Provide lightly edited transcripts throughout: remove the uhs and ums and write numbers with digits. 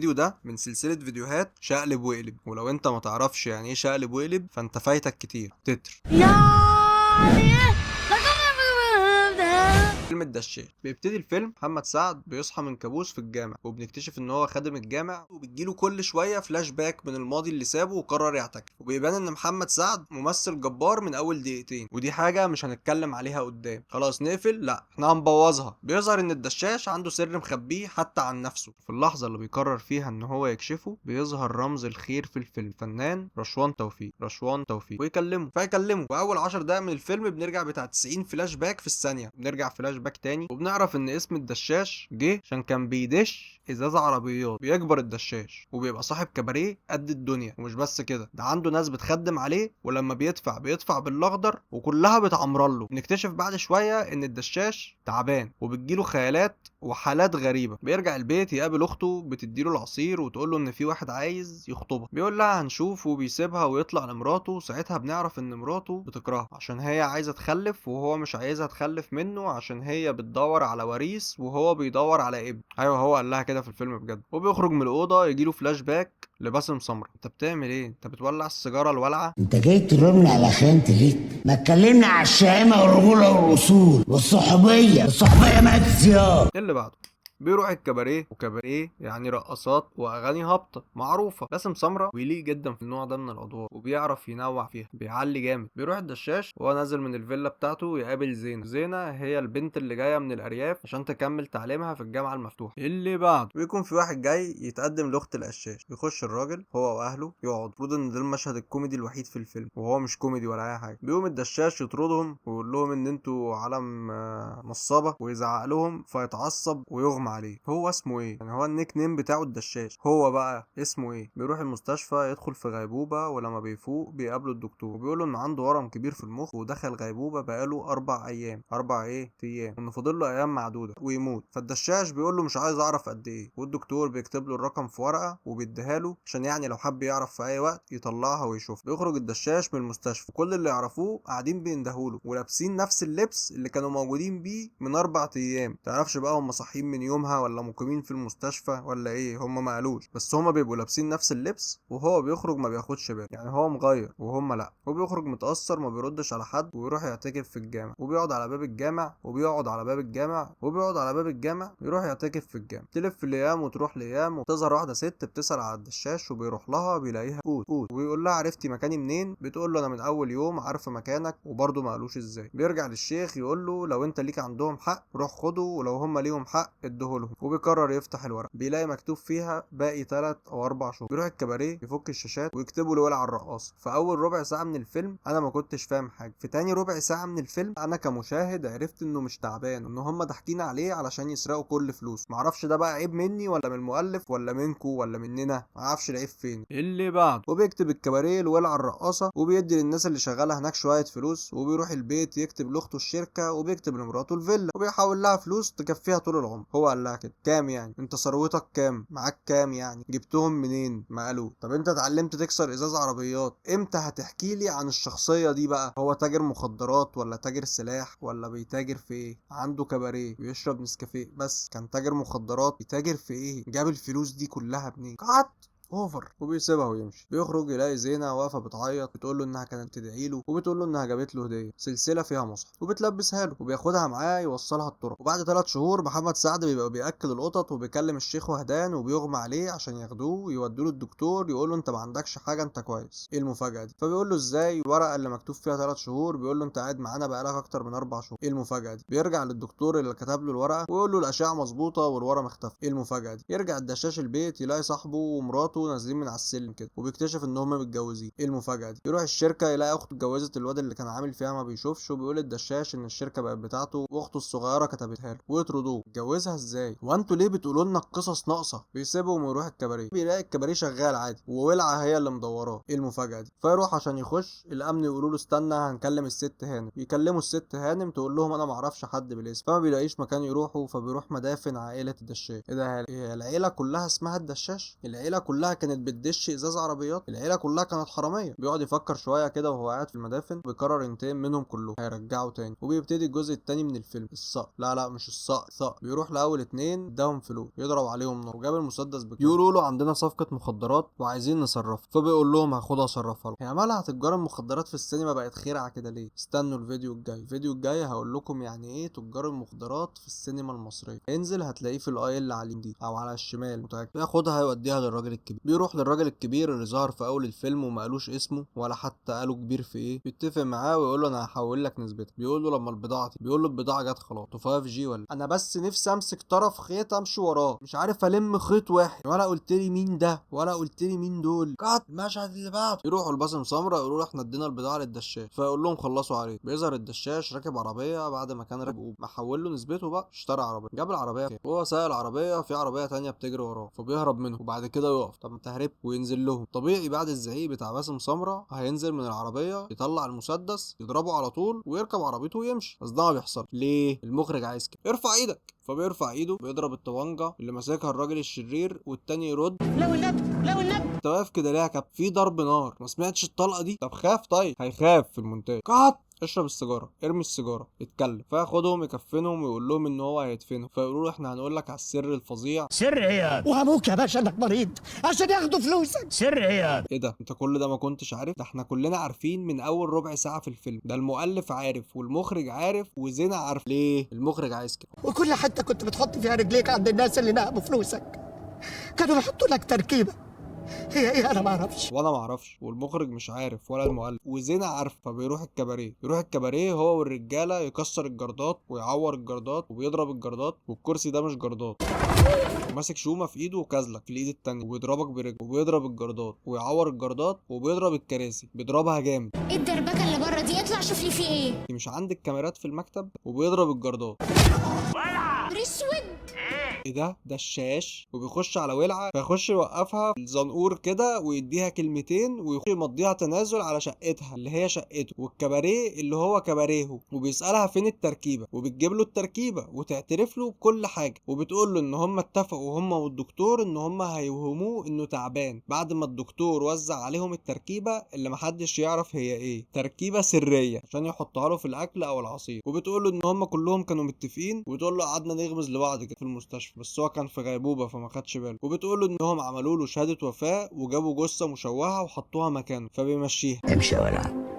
الفيديو ده من سلسلة فيديوهات شقلب وقلب، ولو انت ما تعرفش يعني ايه شقلب وقلب فانت فايتك كتير. تتر فيلم الدشاش. بيبتدي الفيلم محمد سعد بيصحى من كابوس في الجامع، وبنكتشف ان هو خادم الجامع، وبتجيله كل شويه فلاش باك من الماضي اللي سابه وقرر يعتكف، وبيبان ان محمد سعد ممثل جبار من اول دقيقتين، ودي حاجه مش هنتكلم عليها قدام. خلاص نقفل؟ لا احنا هنبوظها. بيظهر ان الدشاش عنده سر مخبيه حتى عن نفسه. في اللحظه اللي بيقرر فيها ان هو يكشفه بيظهر رمز الخير في الفيلم، الفنان رشوان توفيق فيكلمه. واول 10 دقايق من الفيلم بنرجع بتاع 90 فلاش باك في الثانيه، بنرجع فلاش باك تاني، وبنعرف ان اسم الدشاش جه عشان كان بيدش ازاز عربيات. بيكبر الدشاش وبيبقى صاحب كباريه قد الدنيا، ومش بس كده، ده عنده ناس بتخدم عليه، ولما بيدفع بالاخضر وكلها بتعمرله. نكتشف بعد شويه ان الدشاش تعبان وبتجيله خيالات وحالات غريبه. بيرجع البيت يقابل اخته بتديله العصير وتقول له ان في واحد عايز يخطبها. بيقول لها هنشوف، وبيسيبها ويطلع لمراته. ساعتها بنعرف ان مراته بتكرهه عشان هي عايزه تخلف، وهو مش عايزها تخلف منه عشان هي بتدور على وريث وهو بيدور على ابن. ايوه هو قال لها كده في الفيلم بجد. وبيخرج من الاوضه يجيله فلاش باك لباسم سمره. انت بتعمل ايه؟ انت بتولع السيجاره الولعه؟ انت جاي تلومني على خيانتي ليك؟ ما تكلمني على الشهامه والرجوله والاصول والصحوبيه مات يا إيه اللي بعده؟ بيروح الكباريه، وكباريه يعني رقصات واغاني هابطه معروفه. باسم سمره بيليق جدا في النوع ده من الادوار، وبيعرف ينوع فيها، بيعلي جامد. بيروح الدشاش وهو نازل من الفيلا بتاعته يقابل زينه هي البنت اللي جايه من الارياف عشان تكمل تعليمها في الجامعه المفتوحه. اللي بعده بيكون في واحد جاي يتقدم لاخت القشاش. يخش الراجل هو واهله يقعد. المفروض ان ده المشهد الكوميدي الوحيد في الفيلم، وهو مش كوميدي ولا اي حاجه. بيقوم الدشاش يطردهم ويقول لهم ان انتوا علم نصابه، ويزعق لهم فيتعصب ويغمى عليه. هو اسمه ايه يعني؟ هو النيك نيم بتاعه الدشاش. هو بقى اسمه ايه؟ بيروح المستشفى يدخل في غيبوبه، ولما بيفوق بيقابله الدكتور وبيقول له ان عنده ورم كبير في المخ، ودخل غيبوبه بقاله 4 ايام. 4 ايام وان فاضل له ايام معدوده ويموت. فالدشاش بيقول له مش عايز اعرف قد ايه، والدكتور بيكتب له الرقم في ورقه وبيديها له عشان يعني لو حب يعرف في اي وقت يطلعها ويشوف. بيخرج الدشاش من المستشفى، كل اللي يعرفوه قاعدين بيندهوله ولابسين نفس اللبس اللي كانوا موجودين بيه من 4 ايام. متعرفش بقى هم صاحيين من يومها ولا مقيمين في المستشفى ولا ايه، هم ما قالوش، بس هم بيبقوا لابسين نفس اللبس. وهو بيخرج ما بياخدش باله، يعني هو مغير وهم لا. وبيخرج متأثر، ما بيردش على حد، ويروح يعتكف في الجامع، وبيقعد على باب الجامع يروح يعتكف في الجامع. تلف الايام وتروح الايام، وتظهر واحده ست بتسأل على الدشاش، وبيروح لها بيلاقيها قوت ويقول لها عرفتي مكاني منين؟ بتقول له انا من اول يوم عارفه مكانك، وبرضه ما قالوش ازاي. بيرجع للشيخ يقول له لو انت ليك عندهم حق روح خده، ولو هم ليهم حق اديهولهم. وبيقرر يفتح الورق، بيلاقي مكتوب فيها باقي 3 أو 4 شهور. بيروح الكباريه يفك الشاشات ويكتبوا له على الرقاصه. في اول ربع ساعه من الفيلم انا ما كنتش فاهم حاجه. في تاني ربع ساعه من الفيلم انا كمشاهد عرفت انه مش تعبان، ان هم ضاحكين عليه علشان يسرقوا كل فلوس. معرفش ده بقى عيب مني ولا من المؤلف ولا منكو ولا مننا، معرفش العيب فين. اللي بعده وبيكتب الكباريه الولع الرقاصه، وبيدي للناس اللي شغاله هناك شويه فلوس، وبيروح البيت يكتب لاخته الشركه، وبيكتب لمراته الفيلا، وبيحول لها فلوس تكفيها طول العمر. هو قال لها كده. كام يعني؟ انت ثروتك كام؟ معاك كام يعني؟ جبتهم منين؟ ما قالوا. طب انت اتعلمت تكسر ازاز عربيات امتى؟ هتحكي لي عن الشخصيه دي بقى. هو تاجر مخدرات ولا تاجر سلاح ولا بيتاجر في ايه؟ عنده كباريه بيشرب نسكافيه، بس كان تاجر مخدرات. بيتاجر في ايه؟ جاب الفلوس دي كلها منين؟ قعدت اوفر. وبيسيبها ويمشي. بيخرج يلاقي زينه واقفه بتعيط، بتقول له انها كانت تدعي له، وبتقول له انها جابت له هديه سلسله فيها مصحف، وبتلبسها له، وبياخدها معاه يوصلها الطرق. وبعد 3 شهور محمد سعد بيبقى بياكل القطط، وبيكلم الشيخ وهدان، وبيغمى عليه عشان ياخدوه ويودوه للدكتور يقول له انت ما عندكش حاجه، انت كويس. ايه المفاجاه دي؟ فبيقول له ازاي؟ الورقه اللي مكتوب فيها 3 شهور بيقول له انت قاعد معانا بقالك اكتر من 4 شهور. ايه المفاجاه دي؟ بيرجع للدكتور اللي كتب له الورقه ويقول له الاشعه مظبوطه والورقه مختفى. ايه المفاجاه دي؟ يرجع الدشاش البيت يلاقي صاحبه ومراته نازلين من على السلم كده، وبيكتشف ان هم متجوزين. ايه المفاجاه دي؟ يروح الشركه يلاقي اخته اتجوزت الواد اللي كان عامل فيها ما بيشوفش، وبيقول الدشاش ان الشركه بقت بتاعته واخته الصغيره كتبتها له، ويطردوه. اتجوزها ازاي؟ وانتوا ليه بتقولوا لنا القصص ناقصه؟ بيسيبهم ويروح الكباريه. بيلاقي الكباريه شغال عادي، وولعه هي اللي مدوراه. ايه المفاجاه دي؟ فيروح عشان يخش، الامن يقولوا له استنى هنكلم الست هانم. يكلموا الست هانم تقول لهم انا ما اعرفش حد بالاسم، فما بيلاقيش مكان يروحوا، فبيروح مدافن عائله الدشاش. ايه ده؟ هي العيله كلها اسمها الدشاش؟ العيله كلها كلها كانت بتدش ازاز عربيات، العيله كلها كانت حراميه. بيقعد يفكر شويه كده وهو قاعد في المدافن، بيقرر ينتقم منهم كلهم، هيرجعوا تاني. وبيبتدي الجزء التاني من الفيلم. الصقر، لا مش الصقر، بيروح لاول اتنين اداهم فلوس يضرب عليهم نار، وجاب المسدس بيقولوا له عندنا صفقه مخدرات وعايزين نصرفها، فبيقول لهم هاخدها اصرفها لهم. هي مالها تجار المخدرات في السينما بقت خيرعه كده ليه؟ استنوا الفيديو الجاي هقول لكم يعني ايه تجار المخدرات في السينما المصريه. انزل هتلاقيه في الاي اللي على اليمين دي او على الشمال متاكد. ياخدها يوديها للراجل الكبير. بيروح للراجل الكبير اللي ظهر في اول الفيلم وما قالوش اسمه ولا حتى قالوا كبير في ايه. بيتفق معاه ويقول له انا هحول لك نسبتها. بيقول له لما البضاعه بيقول له البضاعه جت خلاص. 5G ولا انا بس نفسي امسك طرف خيط امشي وراه، مش عارف الم خيط واحد، ولا قلت لي مين ده ولا قلت لي مين دول. قعد المشهد اللي بعده يروحوا لباسم سمره يقولوا له احنا ادينا البضاعه للدشاش، فيقول لهم خلصوا عليه. بيظهر الدشاش راكب عربيه بعد ما كان راكب محول له نسبته بقى، اشترى عربيه. جاب العربيه وهو سايق العربيه في عربيه تانية بتجري وراه، فبيهرب منهم وبعد كده يقف. طب انت هربت وينزل لهم. طبيعي بعد الزعيق بتاع باسم سمره هينزل من العربيه يطلع المسدس يضربه على طول ويركب عربيته ويمشي، بس ده ما بيحصل. ليه؟ المخرج عايز كده. ارفع ايدك، فبيرفع ايده بيضرب الطبنجه اللي ماسكها الراجل الشرير، والتاني يرد لو النبي انت واقف كده ليه يا كابتن؟ في ضرب نار، ما سمعتش الطلقه دي؟ طب خاف. طيب هيخاف في المونتاج. قعد اشرب السيجاره، ارمي السيجاره، اتكلم. فياخدهم يكفنهم ويقول لهم ان هو هيدفنهم، فيقولوا له احنا هنقول لك على السر الفظيع. سر ايه؟ وابوك يا باشا انك مريض عشان ياخدوا فلوسك. سر ايه؟ ايه ده؟ انت كل ده ما كنتش عارف؟ ده احنا كلنا عارفين من اول ربع ساعه في الفيلم. ده المؤلف عارف والمخرج عارف وزينة عارف. ليه؟ المخرج عايز كده. وكل حته كنت بتحط فيها رجليك عند الناس اللي نهبوا فلوسك كانوا يحطوا لك تركيبه هي ايه انا ما اعرفش. وانا ما اعرفش والمخرج مش عارف ولا المؤلف وزينة عارف. فبيروح الكباريه هو والرجاله يكسر الجردات ويعور الجردات وبيضرب الجردات، والكرسي ده مش جردات، ماسك شومه في ايده وكازلك في الايد التانية وبيضربك برجله وبيضرب الجردات ويعور الجردات وبيضرب الكراسي بيضربها جامد. ايه الدربكه اللي بره دي؟ اطلع شوف لي في ايه. مش عندك كاميرات في المكتب؟ وبيضرب الجردات. اسود. ايه ده الشاش. وبيخش على ولعه فيخش يوقفها الزنقور كده ويديها كلمتين ويخش يمضيها تنازل على شقتها اللي هي شقته، والكباريه اللي هو كباريهو، وبيسالها فين التركيبه وبتجيب له التركيبه وتعترف له بكل حاجه، وبتقول له ان هم اتفقوا هم والدكتور ان هم هيوهموه انه تعبان بعد ما الدكتور وزع عليهم التركيبه اللي محدش يعرف هي ايه، تركيبه سريه عشان يحطها له في الاكل او العصير. وبتقول له ان هم كلهم كانوا متفقين، وتقول له قعدنا نغمز لبعض كده في المستشفى بس هو كان في غيبوبه فما خدش باله. وبتقول له انهم عملوا له شهاده وفاه وجابوا جثه مشوهه وحطوها مكانه فبيمشيها. امشي يا ولع.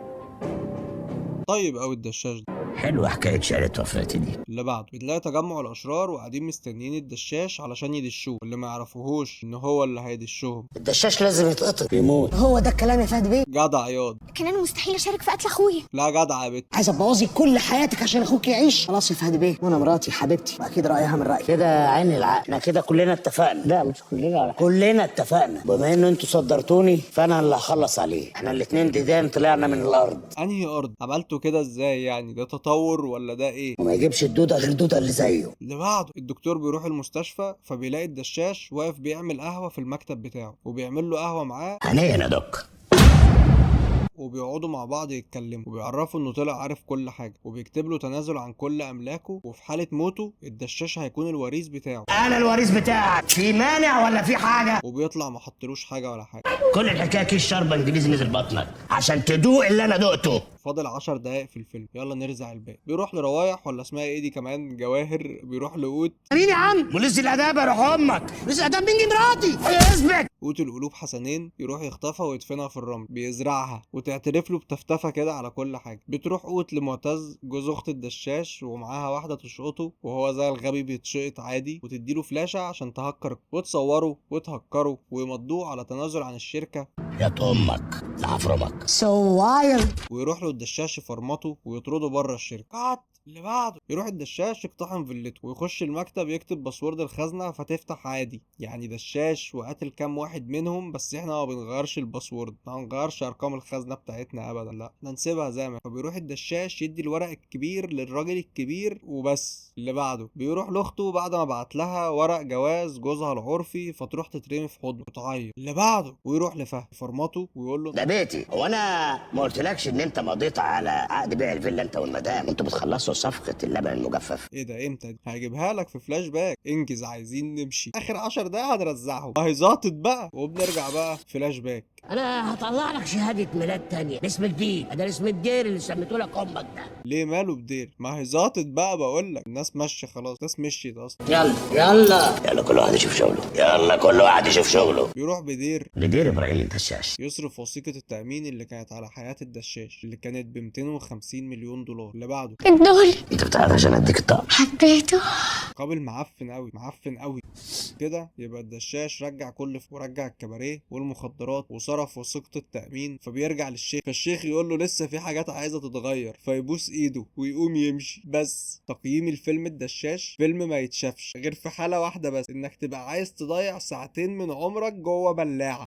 طيب قوي الدشاش ده. حلوه حكايه شهاده وفاتي دي. اللي بعده بتلاقي تجمع الاشرار وقاعدين مستنيين الدشاش علشان يدشوه، واللي ما يعرفوهوش ان هو اللي هيدشهم. الدشاش لازم يتقطع يموت. هو ده الكلام يا فهد بيه؟ جدع ياض. كان انا مستحيل اشارك في قتل اخويا. لا جدع يا بت. عايزه تبوظي كل حياتك عشان اخوك يعيش؟ خلاص يا فهد بيه، وانا مراتي حبيبتي واكيد رايها من رايي. كده عين العقل. احنا كده كلنا اتفقنا. لا مش كلنا، كلنا اتفقنا. بما ان انتوا صدرتوني فانا اللي هخلص عليه. احنا الاتنين ديدان طلعنا من الارض. انهي ارض؟ عملته كده ازاي يعني؟ ده تطور ولا ده ايه؟ وما يجيبش الدوده غير الدوده اللي زيه. اللي بعده الدكتور بيروح المستشفى فبيلاقي الدشاش واقف بيعمل قهوه في المكتب بتاعه، وبيعمل له قهوه معاه هنيا يا دك. وبيقعدوا مع بعض يتكلموا وبيعرفوا انه طلع عارف كل حاجه، وبيكتب له تنازل عن كل املاكه، وفي حاله موته الدشاش هيكون الوريث بتاعه. انا الوريث بتاعك، في مانع ولا في حاجه؟ وبيطلع ما حطلوش حاجه ولا حاجه. كل الحكايه كيس شرب انجليزي نزل بطنك عشان تدوق اللي انا دقته. فاضل 10 دقايق في الفيلم، يلا نرزع الباقي. بيروح لروايح ولا اسمها ايه دي كمان، جواهر. بيروح لقوت. مين يا عم؟ ولسه الاداب يا روح امك. لسه الاداب مين مراتي؟ اثبت. قوت القلوب حسنين يروح يخطفها ويدفنها في الرمل، بيزرعها وتعترف له بتفتفه كده على كل حاجه. بتروح قوت لمعتز جوز اخت الدشاش ومعاها واحده تشقطه وهو زي الغبي بيتشقط عادي، وتديله فلاشه عشان تهكر وتصوره وتهكره ويمضوه على تنازل عن الشركه. يا امك لعفرمك سو وايلد. ويروح له الدشاش يفرمطه ويطرده بره الشركه. اللي بعده يروح الدشاش يقتحم فيلته ويخش المكتب يكتب باسورد الخزنه فتفتح عادي. يعني دشاش وقتل كام واحد منهم، بس احنا ما بنغيرش الباسورد، ما بنغيرش ارقام الخزنه بتاعتنا ابدا، لا احنا نسيبها زي ما. فبيروح الدشاش يدي الورق الكبير للراجل الكبير وبس. اللي بعده بيروح لاخته بعد ما بعت لها ورق جواز جوزها العرفي فتروح تترمي في حضنه وتعيط. اللي بعده ويروح لفهد يفرمطه ويقول له ده بيتي، هو انا ما قلتلكش ان انت مضيت على عقد بيع الفيلا انت والمدام؟ انتوا بتخلصوا صفقة اللبن المجفف. ايه ده امتى دي؟ هجيبها لك في فلاش باك، انجز عايزين نمشي، اخر 10 دقايق هنرزعهم، اهي ظابطت بقى، وبنرجع بقى فلاش باك. انا هطلع لك شهادة ميلاد تانية باسم جديد، ده اسم الدير اللي سميته لك امك ده. ليه ماله بدير؟ ما هي ظابطت بقى، بقول لك الناس ماشيه خلاص، الناس مشيت اصلا. يلا يلا يلا كل واحد يشوف شغله، يلا كل واحد يشوف شغله. بيروح بدير لدير ابراهيم الدشاش يصرف وثيقة التأمين اللي كانت على حياة الدشاش اللي كانت ب 250 مليون دولار. اللي بعده الدول انت بتاعت عشان اديك الطقم. حبيته. قابل معفن قوي، معفن قوي كده. يبقى الدشاش رجع ورجع الكباريه والمخدرات وصرف وثيقة التأمين، فبيرجع للشيخ، فالشيخ يقول له لسه في حاجات عايزة تتغير، فيبوس ايده ويقوم يمشي. بس تقييم الفيلم الدشاش فيلم ما يتشافش غير في حالة واحدة بس، انك تبقى عايز تضيع ساعتين من عمرك جوه بلاعة.